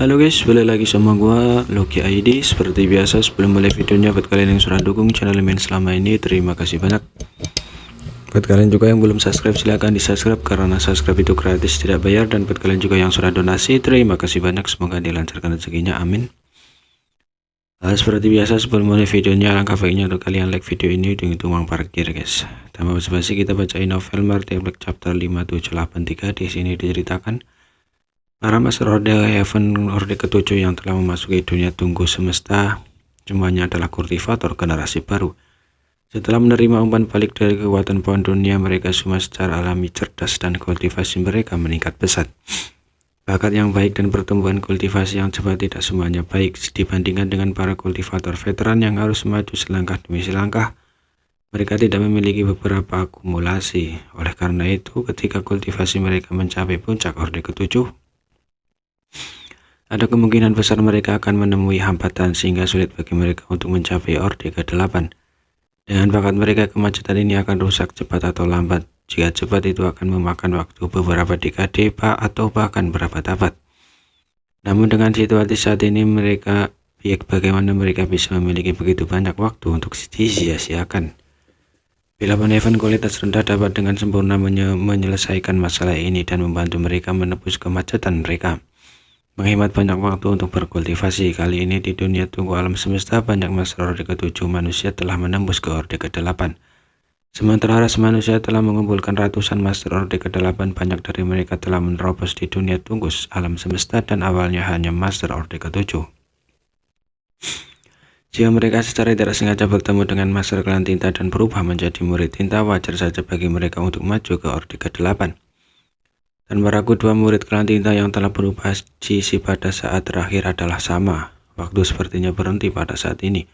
Halo guys, balik lagi sama gua Loki ID. Seperti biasa, sebelum mulai videonya, buat kalian yang sudah dukung channel main selama ini, terima kasih banyak. Buat kalian juga yang belum subscribe, silahkan di subscribe karena subscribe itu gratis, tidak bayar. Dan buat kalian juga yang sudah donasi, terima kasih banyak, semoga dilancarkan rezekinya, amin. Seperti biasa, sebelum mulai videonya, alangkah baiknya untuk kalian like video ini, hitung uang parkir guys. Tanpa basa-basi, kita bacain novel Marty Black chapter 5783. Di sini diceritakan para Master Orde Heaven Orde ke-7 yang telah memasuki dunia tunggu semesta, semuanya adalah kultivator generasi baru. Setelah menerima umpan balik dari kekuatan pohon dunia, mereka semua secara alami cerdas dan kultivasi mereka meningkat pesat. Bakat yang baik dan pertumbuhan kultivasi yang cepat tidak semuanya baik dibandingkan dengan para kultivator veteran yang harus maju selangkah demi selangkah. Mereka tidak memiliki beberapa akumulasi. Oleh karena itu, ketika kultivasi mereka mencapai puncak Orde ke-7, ada kemungkinan besar mereka akan menemui hambatan sehingga sulit bagi mereka untuk mencapai Orde ke-8. Dengan bakat mereka, kemacetan ini akan rusak cepat atau lambat. Jika cepat, itu akan memakan waktu beberapa dekade atau bahkan berabad-abad. Namun dengan situasi saat ini, bagaimana mereka bisa memiliki begitu banyak waktu untuk disia-siakan? Bila Heaven kualitas rendah dapat dengan sempurna menyelesaikan masalah ini dan membantu mereka menebus kemacetan mereka. Menghemat banyak waktu untuk berkultivasi. Kali ini di dunia tunggu alam semesta, banyak Master Orde ke-7 manusia telah menembus ke Orde ke-8. Sementara ras manusia telah mengumpulkan ratusan Master Orde ke-8, banyak dari mereka telah menerobos di dunia tunggu alam semesta dan awalnya hanya Master Orde ke-7. Jika mereka secara tidak sengaja bertemu dengan Master Klan Tinta dan berubah menjadi murid tinta, wajar saja bagi mereka untuk maju ke Orde ke-8. Dan meragu dua murid Klan Tinta yang telah berubah sisi pada saat terakhir adalah sama. Waktu sepertinya berhenti pada saat ini.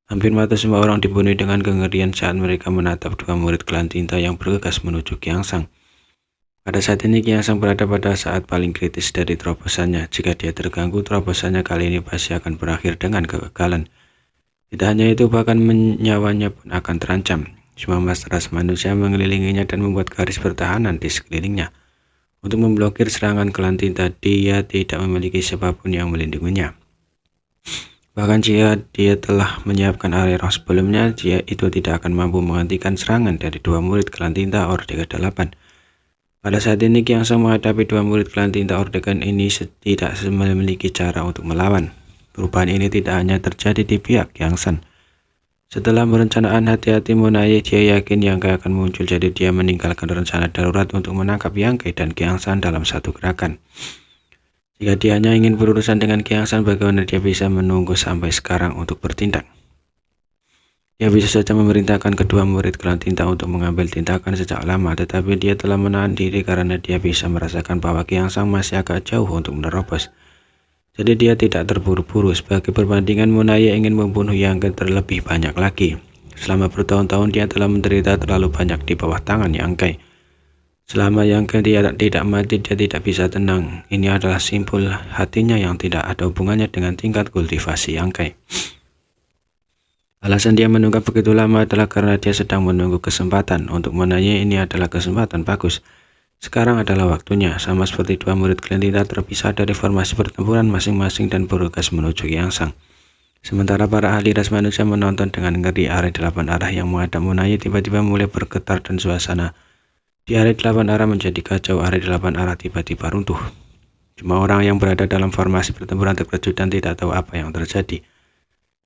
Hampir mati semua orang dibunuh dengan kengerian saat mereka menatap dua murid Klan Tinta yang bergegas menuju Kiangsang. Pada saat ini Kiangsang berada pada saat paling kritis dari terobosannya. Jika dia terganggu, terobosannya kali ini pasti akan berakhir dengan kegagalan. Tidak hanya itu, bahkan nyawanya pun akan terancam. Semua ras manusia mengelilinginya dan membuat garis pertahanan di sekelilingnya. Untuk memblokir serangan Klan Tinta, dia tidak memiliki siapapun yang melindunginya. Bahkan jika dia telah menyiapkan area roh sebelumnya, dia itu tidak akan mampu menghentikan serangan dari dua murid Klan Tinta Orde ke-8. Pada saat ini Kiangsang menghadapi dua murid Klan Tinta Orde ini tidak memiliki cara untuk melawan. Perubahan ini tidak hanya terjadi di pihak Kiangsang. Setelah perencanaan hati-hati Monaye, dia yakin Yang Kai akan muncul, jadi dia meninggalkan rencana darurat untuk menangkap Yang Kai dan Kiangsang dalam satu gerakan. Jika dia hanya ingin berurusan dengan Kiangsang, bagaimana dia bisa menunggu sampai sekarang untuk bertindak? Dia bisa saja memerintahkan kedua murid Klan Tinta untuk mengambil tindakan sejak lama, tetapi dia telah menahan diri karena dia bisa merasakan bahwa Kiangsang masih agak jauh untuk menerobos. Jadi dia tidak terburu-buru. Sebagai perbandingan, Monaye ingin membunuh Yang Kai terlebih banyak lagi. Selama bertahun-tahun dia telah menderita terlalu banyak di bawah tangan Yang Kai. Selama Yang Kai tidak mati, dia tidak bisa tenang. Ini adalah simpul hatinya yang tidak ada hubungannya dengan tingkat kultivasi Yang Kai. Alasan dia menunggak begitu lama adalah karena dia sedang menunggu kesempatan. Untuk Monaye ini adalah kesempatan bagus. Sekarang adalah waktunya. Sama seperti dua murid Klan Tinta terpisah dari formasi pertempuran masing-masing dan bergegas menuju Kiangsang. Sementara para ahli ras manusia menonton dengan ngeri. Area 8 arah yang menghadap Monaye tiba-tiba mulai bergetar dan suasana di area 8 arah menjadi kacau. Area 8 arah tiba-tiba runtuh. Cuma orang yang berada dalam formasi pertempuran terkejut dan tidak tahu apa yang terjadi.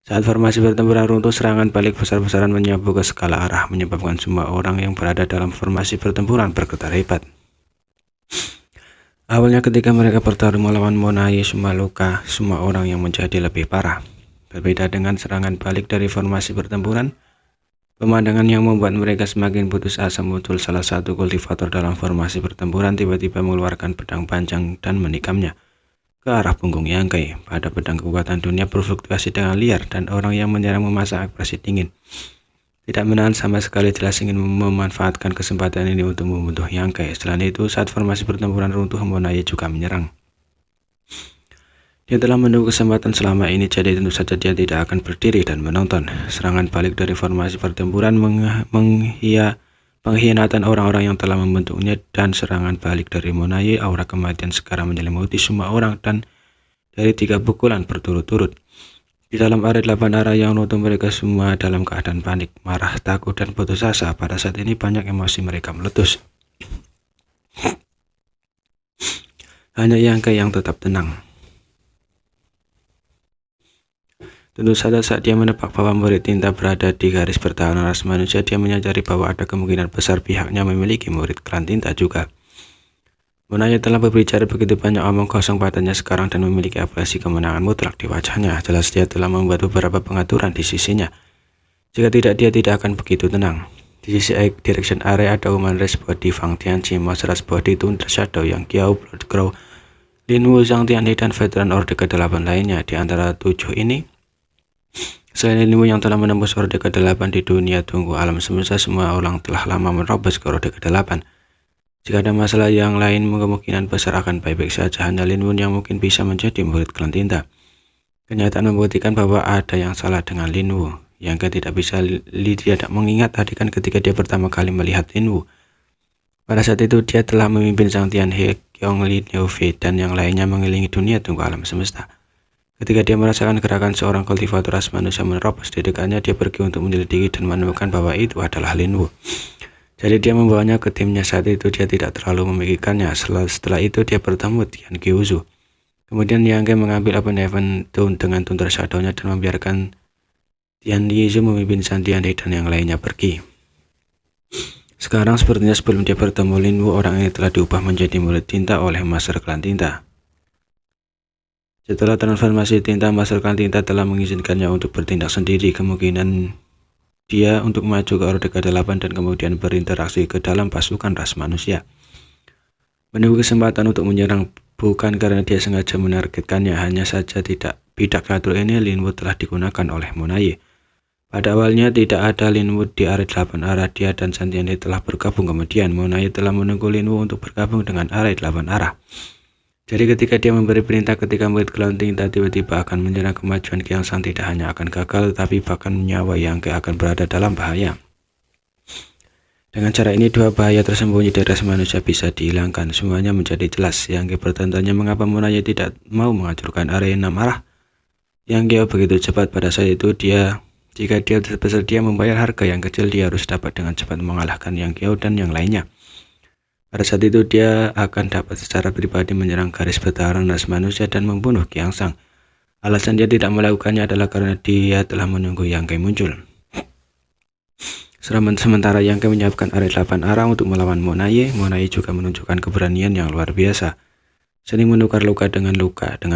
Saat formasi pertempuran runtuh, serangan balik besar-besaran menyapu ke segala arah, menyebabkan semua orang yang berada dalam formasi pertempuran bergetar hebat. Awalnya ketika mereka bertarung melawan Monaye, semua luka, semua orang yang menjadi lebih parah. Berbeda dengan serangan balik dari formasi pertempuran, pemandangan yang membuat mereka semakin putus asa muncul. Salah satu kultivator dalam formasi pertempuran tiba-tiba mengeluarkan pedang panjang dan menikamnya ke arah punggung Yang Kai. Pada pedang, kekuatan dunia berfluktuasi dengan liar dan orang yang menyerang memasang ekspresi dingin. Tidak menahan sama sekali, jelas ingin memanfaatkan kesempatan ini untuk membunuh Yang Kai. Selain itu, saat formasi pertempuran runtuh, Monaye juga menyerang. Dia telah menunggu kesempatan selama ini, jadi tentu saja dia tidak akan berdiri dan menonton. Serangan balik dari formasi pertempuran pengkhianatan orang-orang yang telah membentuknya, dan serangan balik dari Monaye, aura kematian sekarang menyelimuti semua orang dan dari 3 pukulan berturut-turut. Di dalam area 8 arah yang menutup mereka semua dalam keadaan panik, marah, takut, dan putus asa. Pada saat ini banyak emosi mereka meletus. Hanya Yangke yang tetap tenang. Tentu saja saat dia menebak bahwa murid tinta berada di garis pertahanan ras manusia, dia menyadari bahwa ada kemungkinan besar pihaknya memiliki murid klan tinta juga. Monaye telah berbicara begitu banyak omong kosong padanya sekarang dan memiliki ekspresi kemenangan mutlak di wajahnya. Jelas dia telah membuat beberapa pengaturan di sisinya. Jika tidak, dia tidak akan begitu tenang. Di sisi Direction Area ada Human Race Body, Fang Tianqi, Monster Race Body, Thunder Shadow, Yang Qiao, Blood Crow, Lin Wu, Zhang Tianhe, dan veteran Orde ke-8 lainnya. Di antara 7 ini, selain Lin Wu yang telah menembus Orde ke-8 di dunia tunggu alam semesta, semua orang telah lama menerobos ke Orde ke-8. Jika ada masalah yang lain, kemungkinan besar akan baik-baik saja. Hanya Lin Wu yang mungkin bisa menjadi murid klan tinta. Kenyataan membuktikan bahwa ada yang salah dengan Lin Wu. Yang tidak bisa tidak mengingat tadi kan ketika dia pertama kali melihat Lin Wu. Pada saat itu dia telah memimpin Zhang Tianhe, Qiong Li, Liu Fei, dan yang lainnya mengelilingi dunia tunggu alam semesta. Ketika dia merasakan gerakan seorang kultivator ras manusia menerobos di dekatnya, dia pergi untuk menyelidiki dan menemukan bahwa itu adalah Lin Wu. Jadi dia membawanya ke timnya. Saat itu dia tidak terlalu memikirkannya. Setelah itu dia bertemu Tian Qiuzu. Kemudian Yang mengambil Open Heaven Tone dengan Thunder Shadow-nya dan membiarkan Tian Qiuzu memimpin Zhang Tianhe dan yang lainnya pergi. Sekarang sepertinya sebelum dia bertemu Lin Wu, orang ini telah diubah menjadi murid tinta oleh Master Klan Tinta. Setelah transformasi tinta, Master Klan Tinta telah mengizinkannya untuk bertindak sendiri. Kemungkinan dia untuk maju ke Orde ke-8 dan kemudian berinteraksi ke dalam pasukan ras manusia. Menunggu kesempatan untuk menyerang bukan karena dia sengaja menargetkannya, hanya saja bidak catur ini Lin Wu telah digunakan oleh Monaye. Pada awalnya tidak ada Lin Wu di area 8 arah. Dia dan Zhang Tianhe telah bergabung, kemudian Monaye telah menunggu Lin Wu untuk bergabung dengan area 8 arah. Jadi ketika dia memberi perintah ketika murid klan tinta tiba-tiba akan menyerang, kemajuan Qiang Shan tidak hanya akan gagal, tetapi bahkan nyawa Yang akan berada dalam bahaya. Dengan cara ini, dua bahaya tersembunyi dari ras manusia bisa dihilangkan. Semuanya menjadi jelas. Yang bertanya mengapa Monaye tidak mau menghancurkan area 6 arah. Yang begitu cepat. Pada saat itu jika dia bersedia membayar harga yang kecil, dia harus dapat dengan cepat mengalahkan Yang dan yang lainnya. Pada saat itu dia akan dapat secara pribadi menyerang garis pertahanan ras manusia dan membunuh Qiang Shan. Alasan dia tidak melakukannya adalah karena dia telah menunggu Yang muncul. Sementara Yang menyiapkan area 8 arah untuk melawan Monaye juga menunjukkan keberanian yang luar biasa, sering menukar luka dengan luka. Dengan